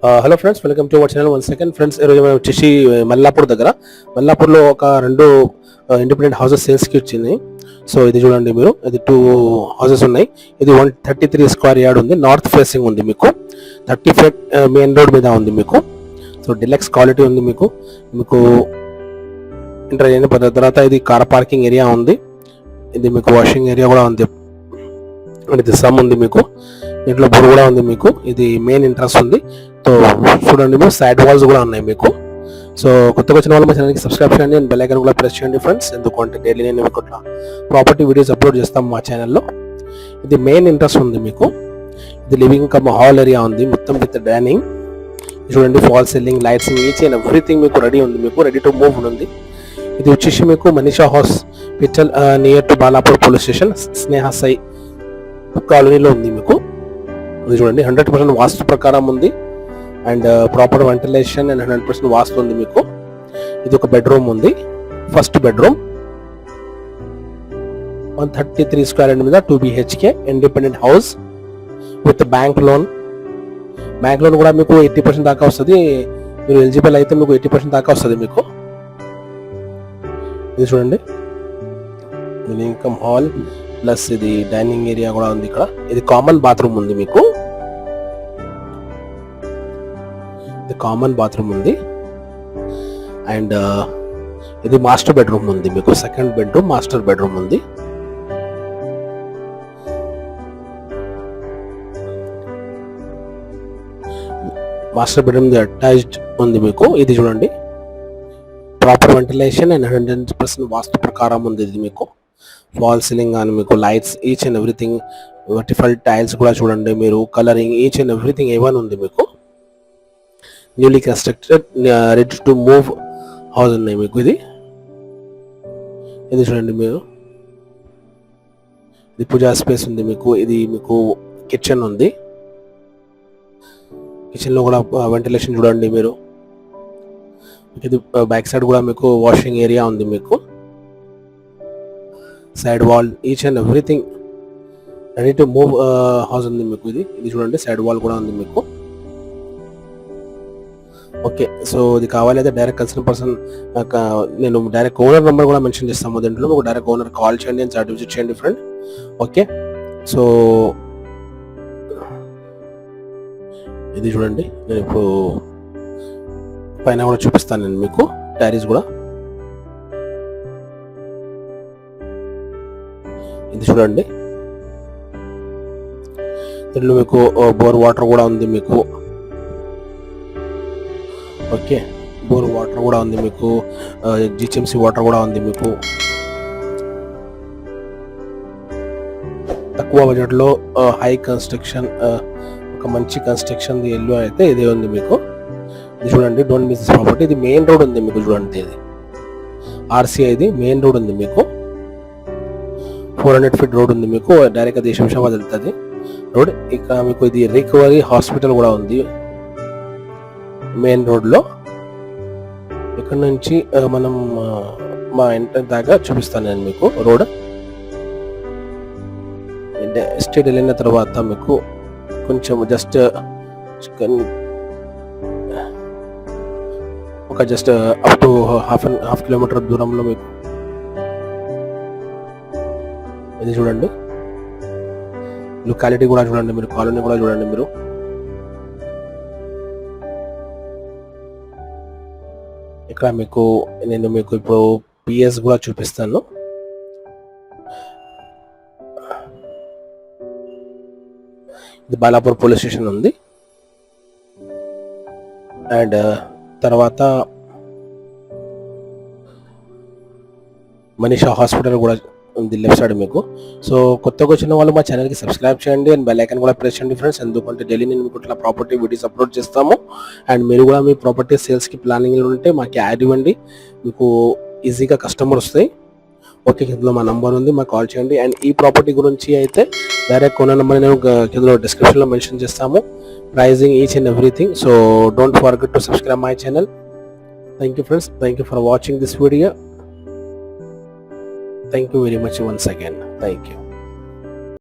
Hello friends, welcome to our channel. One second friends, ఈరోజు మేము వచ్చేసి మల్లాపూర్లో ఒక రెండు ఇండిపెండెంట్ హౌసెస్ సేల్స్కి వచ్చింది. సో ఇది చూడండి మీరు, ఇది 2 హౌసెస్ ఉన్నాయి. ఇది 133 స్క్వేర్ యార్డ్ ఉంది, నార్త్ ఫేసింగ్ ఉంది, మీకు 30 ఫీట్ మెయిన్ రోడ్ మీద ఉంది మీకు. సో డిలక్స్ క్వాలిటీ ఉంది మీకు. ఇంటర్ అయిన తర్వాత ఇది కార్ పార్కింగ్ ఏరియా ఉంది, ఇది మీకు వాషింగ్ ఏరియా కూడా ఉంది, ఇది సమ్ ఉంది మీకు. దీంట్లో బోర్ కూడా ఉంది మీకు. ఇది మెయిన్ ఇంట్రెస్ట్ ఉంది. సో చూడండి మీరు, సైడ్ వాల్స్ కూడా ఉన్నాయి మీకు. సో కొత్తగా వచ్చిన వాళ్ళు మా ఛానల్కి సబ్స్క్రైబ్ చేయండి అండ్ బెల్ ఐకాన్ కూడా ప్రెస్ చేయండి ఫ్రెండ్స్. ఎందుకంటే డైలీ నేను మీకు ప్రాపర్టీ వీడియోస్ అప్లోడ్ చేస్తాం మా ఛానల్లో. ఇది మెయిన్ ఇంట్రెస్ట్ ఉంది మీకు. ఇది లివింగ్ కమ్ హాల్ ఏరియా ఉంది మొత్తం విత్ డైనింగ్. చూడండి, fall ceiling, lights, each and everything మీకు రెడీ ఉంది, మీకు రెడీ టు మూవ్ ఉంది. ఇది వచ్చేసి మీకు Manisha hospital near to Balapur police station, Sneha Sai కాలనీలో ఉంది మీకు. ఇది చూడండి, 100% వాస్తు ప్రకారం ఉంది and proper ventilation and 100% vastu ఉంది మీకు. ఇది ఒక బెడ్రూమ్ ఉంది, ఫస్ట్ బెడ్రూమ్, 133 స్క్వేర్ యార్డ్ మీద 2 BHK independent house with bank loan. Bank loan కూడా మీకు 80% దాకా వస్తుంది. మీరు ఎలిజిబుల్ అయితే మీకు 80% దాకా వస్తుంది మీకు. ఇది చూడండి, ఇది ఇన్కమ్ హాల్ ప్లస్ ఇది డైనింగ్ ఏరియా కూడా ఉంది ఇక్కడ. ఇది కామన్ బాత్రూమ్ ఉంది మీకు. ఇది కామన్ బాత్రూమ్ ఉంది అండ్ ఇది మాస్టర్ బెడ్రూమ్ ఉంది మీకు. సెకండ్ బెడ్రూమ్, మాస్టర్ బెడ్రూమ్ ఉంది. మాస్టర్ బెడ్రూమ్ అటాచ్డ్ ఉంది మీకు. ఇది చూడండి, ప్రాపర్ వెంటిలేషన్ అండ్ 100% వాస్తు ప్రకారం ఉంది ఇది మీకు. ఫాల్ సీలింగ్ కానీ మీకు lights, each and everything, vertical tiles కూడా చూడండి మీరు, colouring, each and everything A1 ఉంది మీకు. Newly constructed ready to move house ఉన్నాయి మీకు. ఇది చూడండి మీరు, ఇది పూజా స్పేస్ ఉంది మీకు. ఇది మీకు కిచెన్ ఉంది. కిచెన్ లో కూడా వెంటిలేషన్ చూడండి మీరు. ఇది బ్యాక్ సైడ్ కూడా మీకు వాషింగ్ ఏరియా ఉంది మీకు. Side wall, each and everything ready to move house ఉంది మీకు. ఇది చూడండి, సైడ్ వాల్ కూడా ఉంది మీకు. ఓకే, సో ఇది కావాలి అయితే డైరెక్ట్ కన్సర్న్ పర్సన్, నేను డైరెక్ట్ ఓనర్ నెంబర్ కూడా మెన్షన్ చేస్తాము దీంట్లో. మీకు డైరెక్ట్ ఓనర్ కాల్ చేయండి అండ్ సైట్ విజిట్ చేయండి ఫ్రెండ్. ఓకే, సో ఇది చూడండి, నేను ఇప్పుడు పైన కూడా చూపిస్తాను నేను మీకు టైరీస్ కూడా. ఇది చూడండి, దీంట్లో మీకు బోర్ వాటర్ కూడా ఉంది మీకు. ఓకే, బోర్ వాటర్ కూడా ఉంది మీకు. GHMC వాటర్ కూడా ఉంది మీకు. తక్కువ బడ్జెట్లో హై కన్స్ట్రక్షన్, ఒక మంచి కన్స్ట్రక్షన్ ఇల్లు అయితే ఇదే ఉంది మీకు. ఇది చూడండి, డోంట్ మిస్ దిస్ ప్రాపర్టీ. ఇది మెయిన్ రోడ్ ఉంది మీకు. చూడండి, ఇది RCI, ఇది మెయిన్ రోడ్ ఉంది మీకు. 400 ఫీట్ రోడ్ ఉంది మీకు. డైరెక్ట్ అది శంషాబాద్ వెళ్తుంది రోడ్. ఇక మీకు ఇది రికవరీ హాస్పిటల్ కూడా ఉంది మెయిన్ రోడ్ లో. ఇక్కడ నుంచి మనం మా ఇంటర్ దాకా చూపిస్తాను నేను మీకు రోడ్. ఎస్టేట్ వెళ్ళిన తర్వాత మీకు కొంచెం just up to half kilometre దూరంలో మీకు. ఇది చూడండి, లొకాలిటీ కూడా చూడండి మీరు, కాలనీ కూడా చూడండి మీరు. ఇక్కడ నేను మీకు ఇప్పుడు PS కూడా చూపిస్తాను. ఇది బాలాపూర్ పోలీస్ స్టేషన్ ఉంది అండ్ తర్వాత మనీషా హాస్పిటల్ కూడా ఉంది లెఫ్ట్ సైడ్ మీకు. సో కొత్తగా వచ్చిన వాళ్ళు మా ఛానల్కి సబ్స్క్రైబ్ చేయండి అండ్ బెల్ ఐకాన్ కూడా ప్రెస్ చేయండి ఫ్రెండ్స్. ఎందుకంటే డైలీ నేను మీకు ఇట్లా ప్రాపర్టీ వీడియోస్ అప్లోడ్ చేస్తాము. అండ్ మీరు కూడా మీ ప్రాపర్టీ సేల్స్కి ప్లానింగ్ ఉంటే మాకు యాడ్ ఇవ్వండి, మీకు ఈజీగా కస్టమర్ వస్తాయి. ఓకే, కిందలో మా నంబర్ ఉంది, మాకు కాల్ చేయండి. అండ్ ఈ ప్రాపర్టీ గురించి అయితే డైరెక్ట్ కొన్న నెంబర్ నేను కిందలో డిస్క్రిప్షన్లో మెన్షన్ చేస్తాము, pricing, each and everything. So don't forget to subscribe my channel. Thank you friends, thank you for watching this video. Thank you very much once again. Thank you.